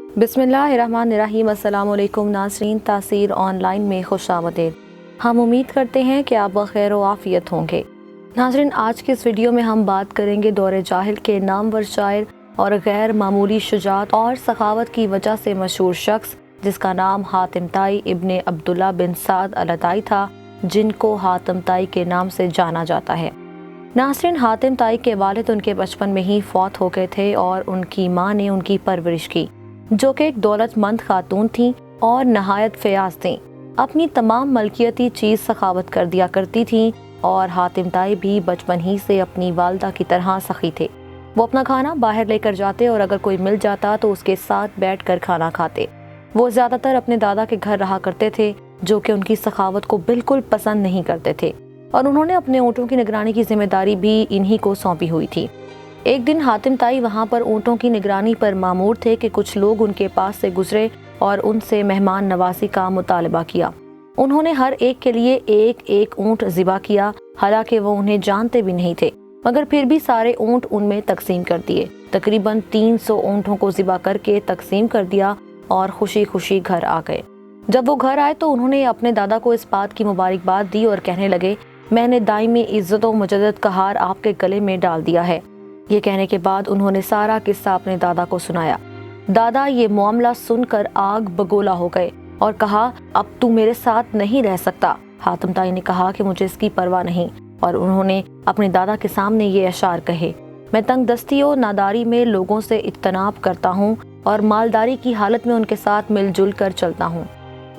बिस्मिल्लाहिर्रहमानिर्रहीम। अस्सलाम वालेकुम नाज़रीन, तासीर ऑनलाइन में खुश आमदीद। हम उम्मीद करते हैं कि आप बखैर व आफ़ियत होंगे। नाज़रीन, आज की इस वीडियो में हम बात करेंगे दौरे जाहिल के नामवर शायर और गैर मामूली शुजाअत और सखावत की वजह से मशहूर शख्स जिसका नाम हातिम ताई इब्ने अब्दुल्ला बिन साद अल-ताई था, जिनको हातिम ताई के नाम से जाना जाता है। नाज़रीन, हातिम ताई के वालिद उनके बचपन में ही फौत हो गए थे और उनकी माँ ने उनकी परवरिश की, जो कि एक दौलतमंद खातून थीं और नहायत फयाज थीं। अपनी तमाम मलकियती चीज़ सखावत कर दिया करती थीं और हातिम ताई भी बचपन ही से अपनी वालदा की तरह सखी थे। वो अपना खाना बाहर लेकर जाते और अगर कोई मिल जाता तो उसके साथ बैठकर खाना खाते। वो ज़्यादातर अपने दादा के घर रहा करते थे, जो कि उनकी सखावत को बिल्कुल पसंद नहीं करते थे और उन्होंने अपने ऊँटों की निगरानी की जिम्मेदारी भी इन्हीं को सौंपी हुई थी। एक दिन हातिम ताई वहाँ पर ऊँटों की निगरानी पर मामूर थे कि कुछ लोग उनके पास से गुजरे और उनसे मेहमान नवाजी का मुतालबा किया। उन्होंने हर एक के लिए एक एक ऊँट ज़िबा किया, हालांकि वो उन्हें जानते भी नहीं थे, मगर फिर भी सारे ऊँट उनमें तकसीम कर दिए। तकरीबन 300 ऊँटों को ज़िबा करके तकसीम कर दिया और खुशी खुशी घर आ गए। जब वो घर आए तो उन्होंने अपने दादा को इस बात की मुबारकबाद दी और कहने लगे, मैंने दाइमी इज्जत व मुजद्दद का हार आपके गले में डाल दिया है। ये कहने के बाद उन्होंने सारा किस्सा अपने दादा को सुनाया। दादा ये मामला सुनकर आग बगोला हो गए और कहा, अब तू मेरे साथ नहीं रह सकता। हातिम ताई ने कहा कि मुझे इसकी परवाह नहीं और उन्होंने अपने दादा के सामने ये अशार कहे, मैं तंग दस्ती और नादारी में लोगों से इज्तनाब करता हूँ और मालदारी की हालत में उनके साथ मिलजुल कर चलता हूँ।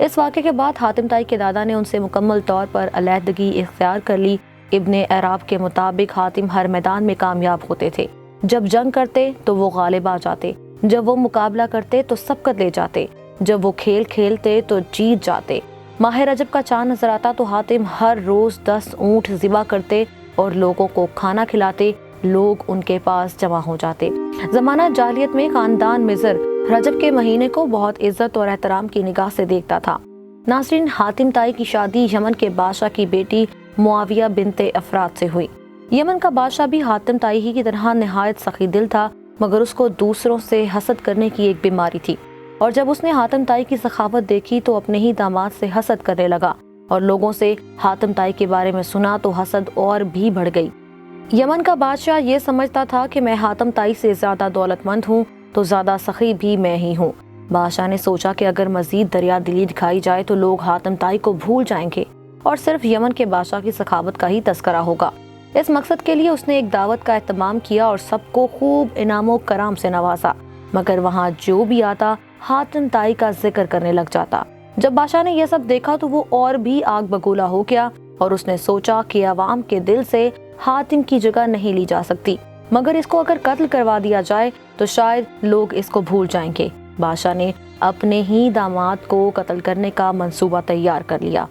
इस वाक़े के बाद हातिम ताई के दादा ने उनसे मुकम्मल तौर पर अलहदगी इख्तियार कर ली। इब्ने अराब के मुताबिक हातिम हर मैदान में कामयाब होते थे। जब जंग करते तो वो गालिब आ जाते, जब वो मुकाबला करते तो सबकत ले जाते, जब वो खेल खेलते तो जीत जाते। माह रजब का चांद नजर आता तो हातिम हर रोज 10 ऊँट ज़िबा करते और लोगों को खाना खिलाते। लोग उनके पास जमा हो जाते। जमाना जालियत में खानदान मिज़र रजब के महीने को बहुत इज्जत और एहतराम की निगाह से देखता था। नाज़रीन, हातिम ताई की शादी यमन के बादशाह की बेटी मुआविया बिनते अफराद से हुई। यमन का बादशाह भी हातिम ताई ही की तरह नहायत सखी दिल था, मगर उसको दूसरों से हसद करने की एक बीमारी थी और जब उसने हातिम ताई की सखावत देखी तो अपने ही दामाद से हसद करने लगा और लोगों से हातिम ताई के बारे में सुना तो हसद और भी बढ़ गई। यमन का बादशाह ये समझता था कि मैं हातिम ताई से ज्यादा दौलतमंद हूँ तो ज्यादा सखी भी मैं ही हूँ। बादशाह ने सोचा कि अगर मजीद दरिया दिली दिखाई जाए तो लोग हातिम ताई को भूल जाएंगे और सिर्फ यमन के बादशाह की सखावत का ही तस्करा होगा। इस मकसद के लिए उसने एक दावत का एहतमाम किया और सबको खूब इनामों कराम से नवाजा, मगर वहाँ जो भी आता हातिम ताई का जिक्र करने लग जाता। जब बादशाह ने यह सब देखा तो वो और भी आग बगोला हो गया और उसने सोचा कि अवाम के दिल से हातिम की जगह नहीं ली जा सकती, मगर इसको अगर कत्ल करवा दिया जाए तो शायद लोग इसको भूल जाएंगे। बादशाह ने अपने ही दामाद को कत्ल करने का मंसूबा तैयार कर लिया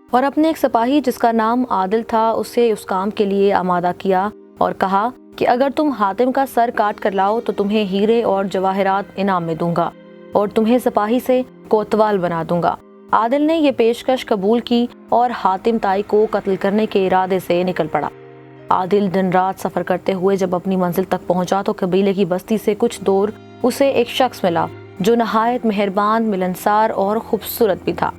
और अपने एक सिपाही जिसका नाम आदिल था उसे उस काम के लिए आमादा किया और कहा कि अगर तुम हातिम का सर काट कर लाओ तो तुम्हें हीरे और जवाहरात इनाम में दूंगा और तुम्हें सिपाही से कोतवाल बना दूंगा। आदिल ने ये पेशकश कबूल की और हातिम ताई को कत्ल करने के इरादे से निकल पड़ा। आदिल दिन रात सफर करते हुए जब अपनी मंजिल तक पहुंचा तो कबीले की बस्ती से कुछ दूर उसे एक शख्स मिला जो नहायत मेहरबान, मिलनसार और खूबसूरत भी था।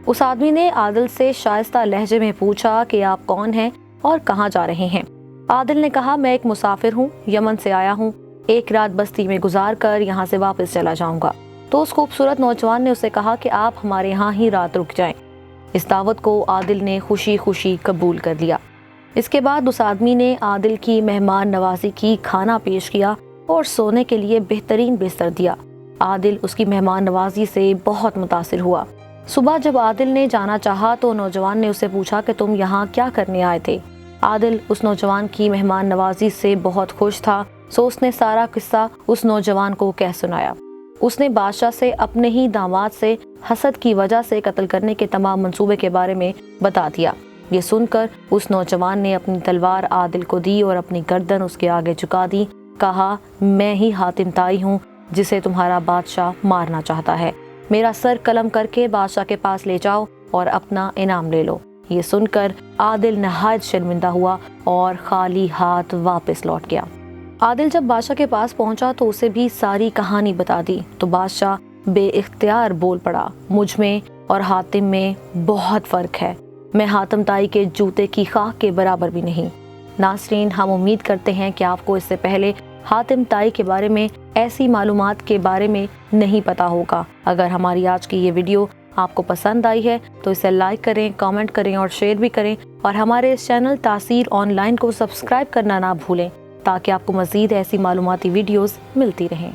उस आदमी ने आदिल से शाइस्ता लहजे में पूछा कि आप कौन हैं और कहाँ जा रहे हैं। आदिल ने कहा, मैं एक मुसाफिर हूँ, यमन से आया हूँ, एक रात बस्ती में गुजार कर यहाँ से वापस चला जाऊंगा। तो उस खूबसूरत नौजवान ने उसे कहा कि आप हमारे यहाँ ही रात रुक जाएं। इस दावत को आदिल ने खुशी खुशी कबूल कर लिया। इसके बाद उस आदमी ने आदिल की मेहमान नवाजी की, खाना पेश किया और सोने के लिए बेहतरीन बिस्तर दिया। आदिल उसकी मेहमान नवाजी से बहुत मुतासिर हुआ। सुबह जब आदिल ने जाना चाहा तो नौजवान ने उससे पूछा कि तुम यहाँ क्या करने आए थे। आदिल उस नौजवान की मेहमान नवाजी से बहुत खुश था, सो उसने सारा किस्सा उस नौजवान को कह सुनाया। उसने बादशाह से अपने ही दामाद से हसद की वजह से कत्ल करने के तमाम मंसूबे के बारे में बता दिया। ये सुनकर उस नौजवान ने अपनी तलवार आदिल को दी और अपनी गर्दन उसके आगे झुका दी। कहा, मैं ही हातिम ताई हूँ जिसे तुम्हारा बादशाह मारना चाहता है। मेरा सर कलम करके बादशाह के पास ले जाओ और अपना इनाम ले लो। ये सुनकर आदिल नहायत शर्मिंदा हुआ और खाली हाथ वापस लौट गया। عادل جب بادشاہ کے پاس پہنچا تو اسے بھی ساری کہانی بتا دی تو بادشاہ بے اختیار بول پڑا، مجھ میں اور حاتم میں بہت فرق ہے، میں حاتم تائی کے جوتے کی خاک کے برابر بھی نہیں۔ ناظرین، ہم امید کرتے ہیں کہ آپ کو اس سے پہلے حاتم تائی کے بارے میں ایسی معلومات کے بارے میں نہیں پتا ہوگا۔ اگر ہماری آج کی یہ ویڈیو آپ کو پسند آئی ہے تو اسے لائک کریں، کامنٹ کریں اور شیئر بھی کریں، اور ہمارے اس چینل تاثیر آن لائن کو سبسکرائب کرنا نہ بھولیں تاکہ آپ کو مزید ایسی معلوماتی ویڈیوز ملتی رہیں۔